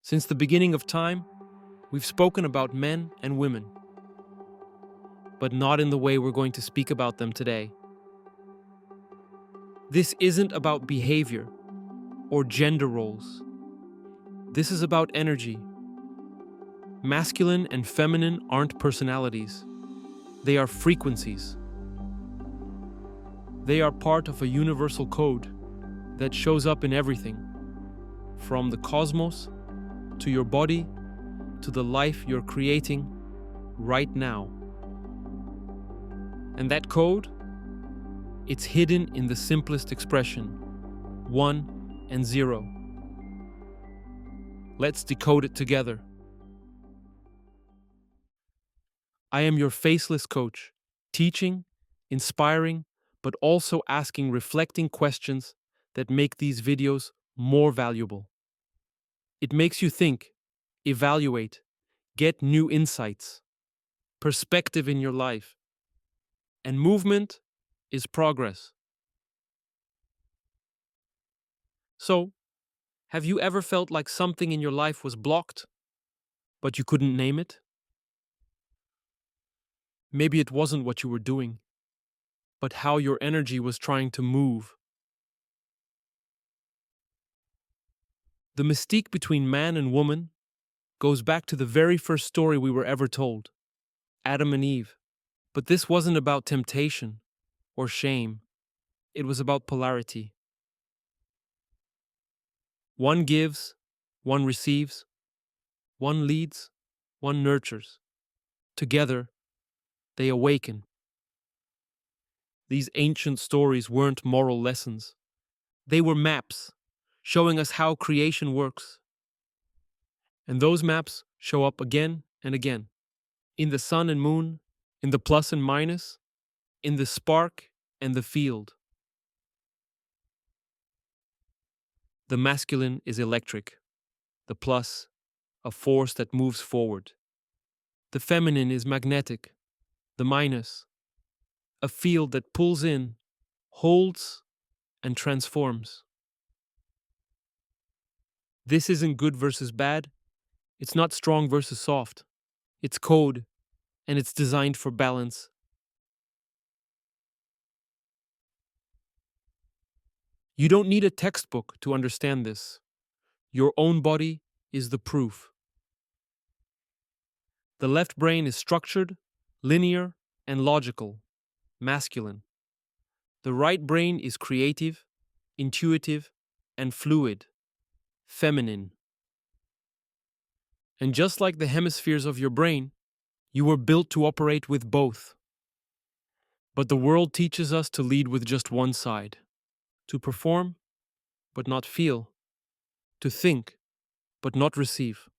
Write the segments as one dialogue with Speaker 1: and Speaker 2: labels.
Speaker 1: Since the beginning of time, we've spoken about men and women, but not in the way we're going to speak about them today. This isn't about behavior or gender roles. This is about energy. Masculine and feminine aren't personalities. They are frequencies. They are part of a universal code that shows up in everything, from the cosmos to your body to the life you're creating right now. And that code, it's hidden in the simplest expression, 1 and 0. Let's decode it together. I am your faceless coach, teaching, inspiring, but also asking reflecting questions that make these videos more valuable. It makes you think, evaluate, get new insights, perspective in your life. And movement is progress. So, have you ever felt like something in your life was blocked, but you couldn't name it? Maybe it wasn't what you were doing, but how your energy was trying to move. The mystique between man and woman goes back to the very first story we were ever told, Adam and Eve. But this wasn't about temptation or shame. It was about polarity. One gives, one receives, one leads, one nurtures. Together, they awaken. These ancient stories weren't moral lessons. They were maps, showing us how creation works. And those maps show up again and again, in the sun and moon, in the plus and minus, in the spark and the field. The masculine is electric, the plus, a force that moves forward. The feminine is magnetic, the minus, a field that pulls in, holds, and transforms. This isn't good versus bad. It's not strong versus soft. It's code, and it's designed for balance. You don't need a textbook to understand this. Your own body is the proof. The left brain is structured, linear, and logical, masculine. The right brain is creative, intuitive, and fluid, feminine. And just like the hemispheres of your brain, you were built to operate with both. But the world teaches us to lead with just one side, to perform, but not feel, to think, but not receive.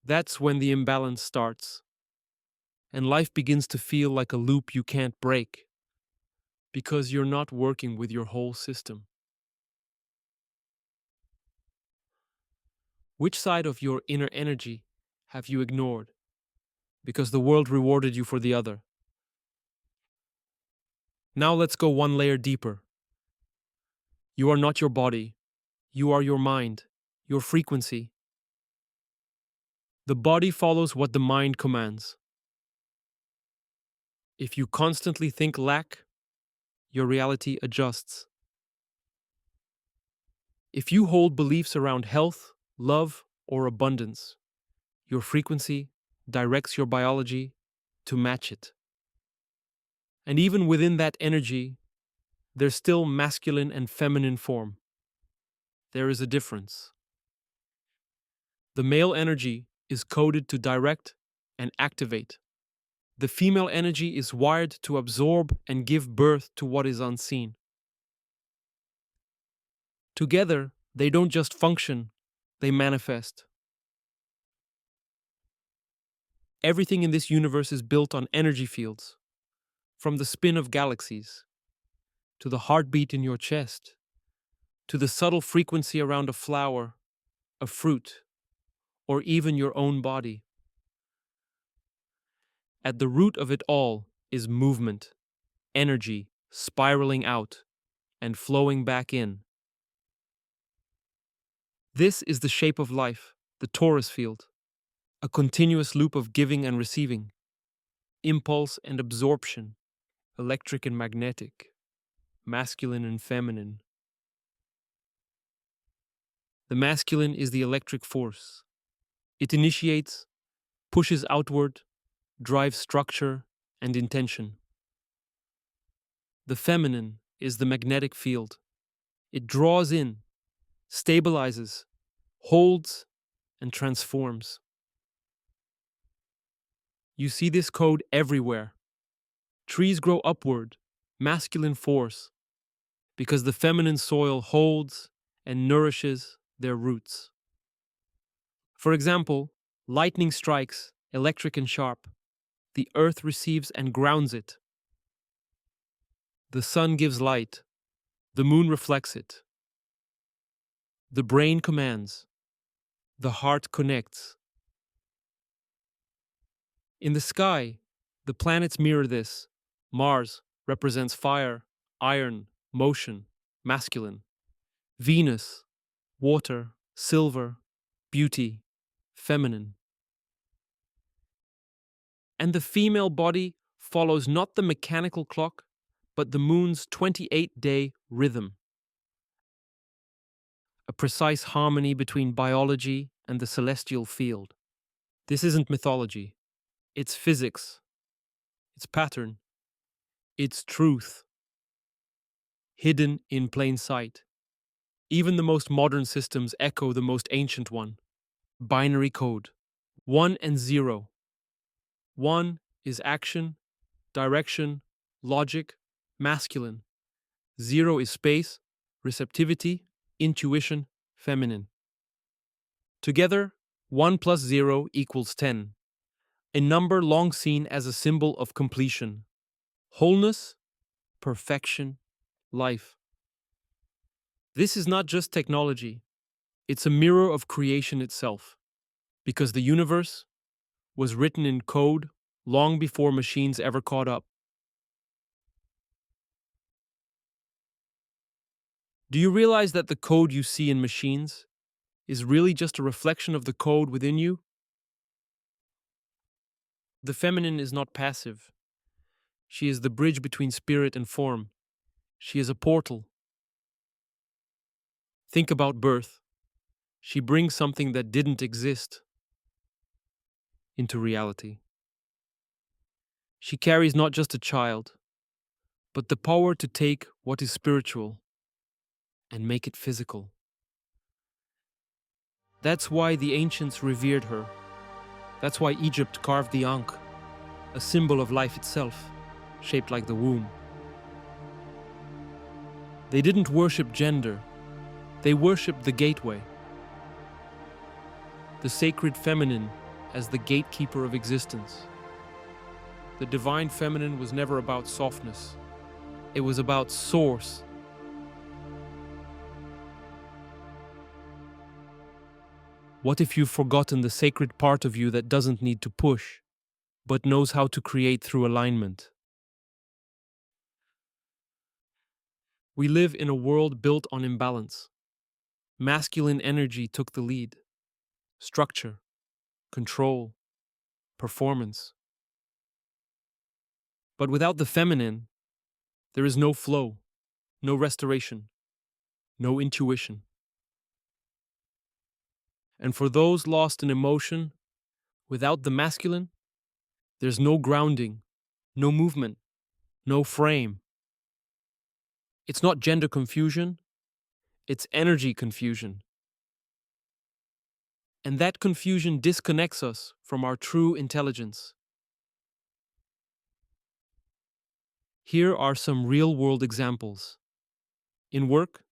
Speaker 1: That's when the imbalance starts, and life begins to feel like a loop you can't break, because you're not working with your whole system. Which side of your inner energy have you ignored? Because the world rewarded you for the other. Now let's go one layer deeper. You are not your body. You are your mind, your frequency. The body follows what the mind commands. If you constantly think lack, your reality adjusts. If you hold beliefs around health, love, or abundance, your frequency directs your biology to match it. And even within that energy, there's still masculine and feminine form. There is a difference. The male energy is coded to direct and activate. The female energy is wired to absorb and give birth to what is unseen. Together, they don't just function, they manifest. Everything in this universe is built on energy fields, from the spin of galaxies, to the heartbeat in your chest, to the subtle frequency around a flower, a fruit, or even your own body. At the root of it all is movement, energy spiraling out and flowing back in. This is the shape of life, the torus field, a continuous loop of giving and receiving, impulse and absorption, electric and magnetic, masculine and feminine. The masculine is the electric force. It initiates, pushes outward, drives structure and intention. The feminine is the magnetic field. It draws in, stabilizes, holds, and transforms. You see this code everywhere. Trees grow upward, masculine force, because the feminine soil holds and nourishes their roots. For example, lightning strikes, electric and sharp. The earth receives and grounds it. The sun gives light. The moon reflects it. The brain commands. The heart connects. In the sky, the planets mirror this. Mars represents fire, iron, motion, masculine. Venus, water, silver, beauty, feminine. And the female body follows not the mechanical clock, but the moon's 28-day rhythm. A precise harmony between biology and the celestial field. This isn't mythology. It's physics. It's pattern. It's truth. Hidden in plain sight. Even the most modern systems echo the most ancient one. Binary code. 1 and 0. 1 is action, direction, logic, masculine. 0 is space, receptivity, intuition, feminine. Together, 1 plus 0 equals 10. A number long seen as a symbol of completion, wholeness, perfection, life. This is not just technology, it's a mirror of creation itself, because the universe was written in code long before machines ever caught up. Do you realize that the code you see in machines is really just a reflection of the code within you? The feminine is not passive. She is the bridge between spirit and form. She is a portal. Think about birth. She brings something that didn't exist into reality. She carries not just a child, but the power to take what is spiritual and make it physical. That's why the ancients revered her. That's why Egypt carved the Ankh, a symbol of life itself, shaped like the womb. They didn't worship gender, they worshipped the gateway. The sacred feminine as the gatekeeper of existence. The divine feminine was never about softness. It was about source. What if you've forgotten the sacred part of you that doesn't need to push, but knows how to create through alignment? We live in a world built on imbalance. Masculine energy took the lead. Structure, control, performance. But without the feminine, there is no flow, no restoration, no intuition. And for those lost in emotion, without the masculine, there's no grounding, no movement, no frame. It's not gender confusion, it's energy confusion. And that confusion disconnects us from our true intelligence. Here are some real-world examples. In work,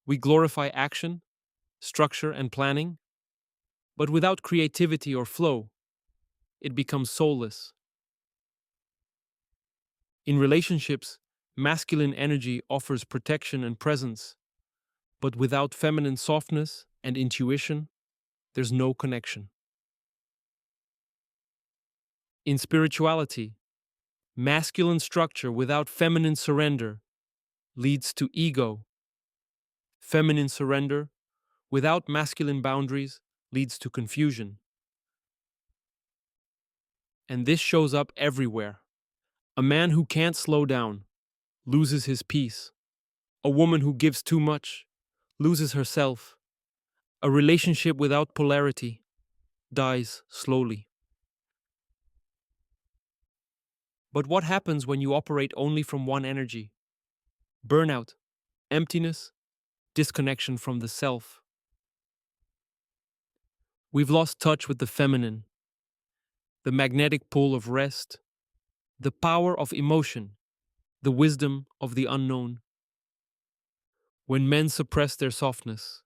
Speaker 1: we glorify action, structure, and planning, but without creativity or flow, it becomes soulless. In relationships, masculine energy offers protection and presence, but without feminine softness and intuition, there's no connection. In spirituality, masculine structure without feminine surrender leads to ego. Feminine surrender without masculine boundaries leads to confusion. And this shows up everywhere. A man who can't slow down loses his peace. A woman who gives too much loses herself. A relationship without polarity dies slowly. But what happens when you operate only from one energy? Burnout, emptiness, disconnection from the self. We've lost touch with the feminine, the magnetic pull of rest, the power of emotion, the wisdom of the unknown. When men suppress their softness,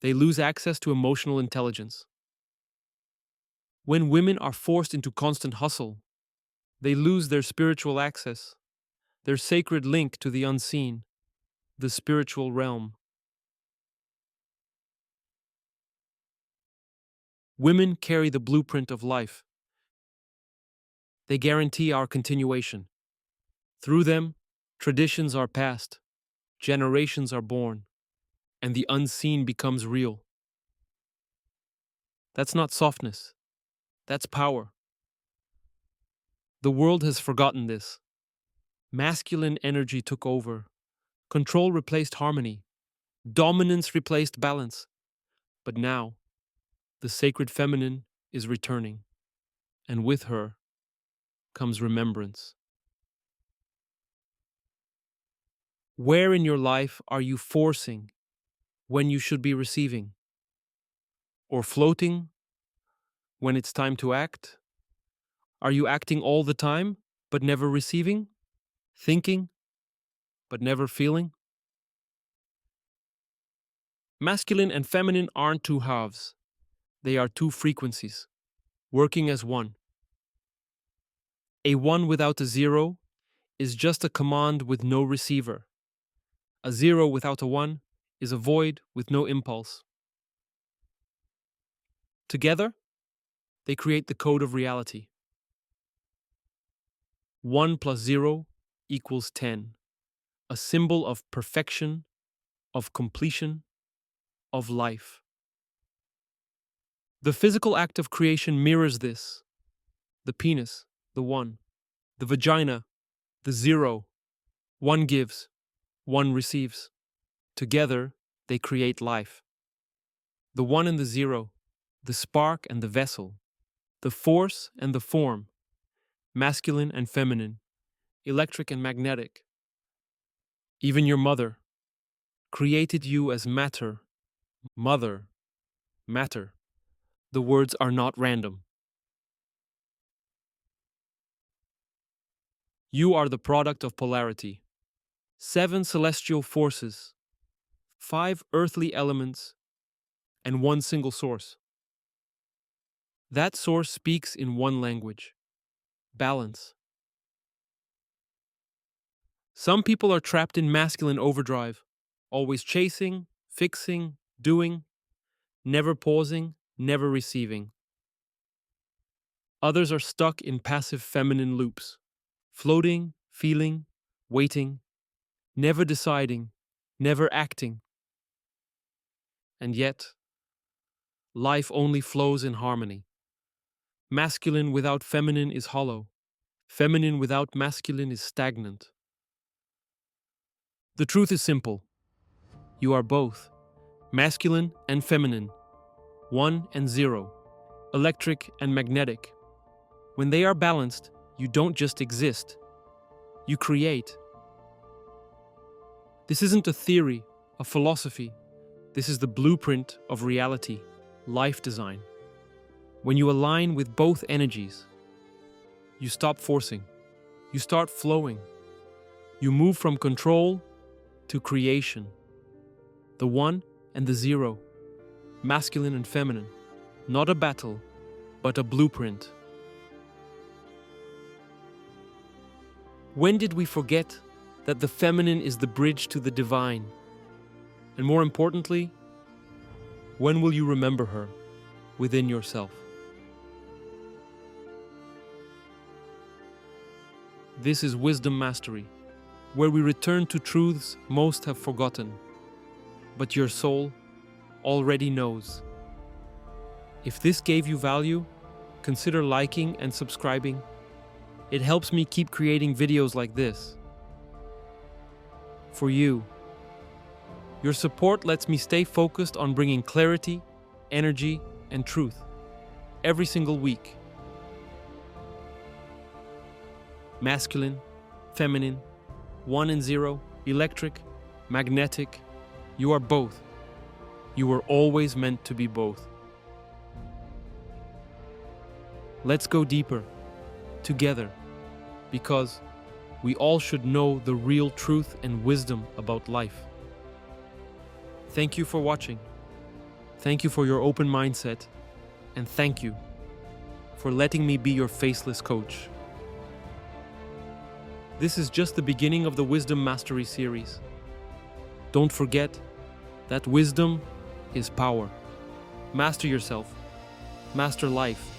Speaker 1: they lose access to emotional intelligence. When women are forced into constant hustle, they lose their spiritual access, their sacred link to the unseen, the spiritual realm. Women carry the blueprint of life. They guarantee our continuation. Through them, traditions are passed, generations are born, and the unseen becomes real. That's not softness, that's power. The world has forgotten this. Masculine energy took over. Control replaced harmony. Dominance replaced balance. But now, the sacred feminine is returning, and with her comes remembrance. Where in your life are you forcing when you should be receiving? Or floating when it's time to act? Are you acting all the time, but never receiving? Thinking, but never feeling? Masculine and feminine aren't two halves. They are two frequencies, working as one. A one without a zero is just a command with no receiver. A zero without a one is a void with no impulse. Together, they create the code of reality. 1 plus 0 equals 10, a symbol of perfection, of completion, of life. The physical act of creation mirrors this. The penis, the one. The vagina, the zero. One gives, one receives. Together, they create life. The one and the zero, the spark and the vessel, the force and the form, masculine and feminine, electric and magnetic. Even your mother created you as matter, mother, matter. The words are not random. You are the product of polarity. 7 celestial forces, 5 earthly elements, and 1 single source. That source speaks in one language: balance. Some people are trapped in masculine overdrive, always chasing, fixing, doing, never pausing, never receiving. Others are stuck in passive feminine loops, floating, feeling, waiting, never deciding, never acting. And yet, life only flows in harmony. Masculine without feminine is hollow. Feminine without masculine is stagnant. The truth is simple. You are both, masculine and feminine, 1 and 0, electric and magnetic. When they are balanced, you don't just exist, you create. This isn't a theory, a philosophy. This is the blueprint of reality, life design. When you align with both energies, you stop forcing, you start flowing. You move from control to creation. The 1 and the 0, masculine and feminine, not a battle, but a blueprint. When did we forget that the feminine is the bridge to the divine? And more importantly, when will you remember her within yourself? This is Wisdom Mastery, where we return to truths most have forgotten. But your soul, already knows. If this gave you value, consider liking and subscribing. It helps me keep creating videos like this. For you, your support lets me stay focused on bringing clarity, energy, and truth every single week. Masculine, feminine, 1 and 0, electric, magnetic, you are both. You were always meant to be both. Let's go deeper, together, because we all should know the real truth and wisdom about life. Thank you for watching. Thank you for your open mindset, and thank you for letting me be your faceless coach. This is just the beginning of the Wisdom Mastery series. Don't forget that wisdom is power. Master yourself. Master life.